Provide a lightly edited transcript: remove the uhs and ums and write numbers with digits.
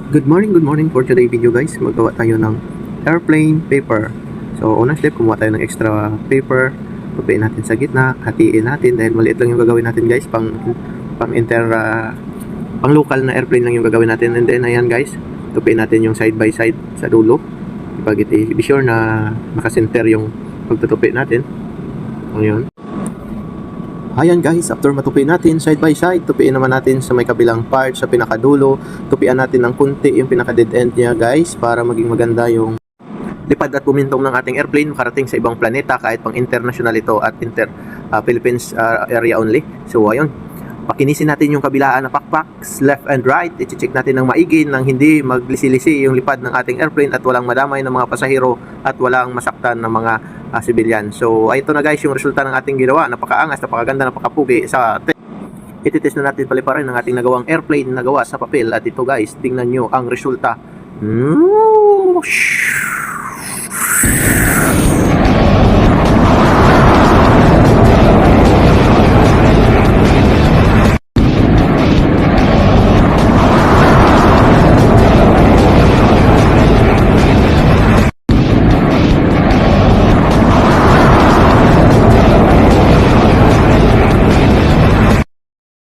Good morning for today video guys. Magawa tayo ng airplane paper. So, unang step, kumuha tayo ng extra paper. Tupiin natin sa gitna, hatiin natin dahil maliit lang yung gagawin natin guys. Pang local na airplane lang yung gagawin natin. And then, ayan guys, tupiin natin yung side by side sa dulo. Be sure na nakasenter yung pagtutupi natin. Ayun. Ayan guys, after matupi natin side by side, tupiin naman natin sa may kabilang part, sa pinakadulo. Tupian natin ng kunti yung pinaka dead end niya guys, para maging maganda yung lipad at bumintong ng ating airplane makarating sa ibang planeta, kahit pang international ito at Philippines area only. So ayun, pakinisin natin yung kabilaan na pakpaks, left and right. I-check natin ng maigi nang hindi maglisi-lisi yung lipad ng ating airplane at walang madamay ng mga pasahero at walang masaktan ng mga civilian. So ito na guys yung resulta ng ating ginawa. Napakaangas, napakaganda, napakapugi sa ititest na natin paliparin ng ating nagawang airplane na gawa sa papel. At ito guys, tingnan nyo ang resulta.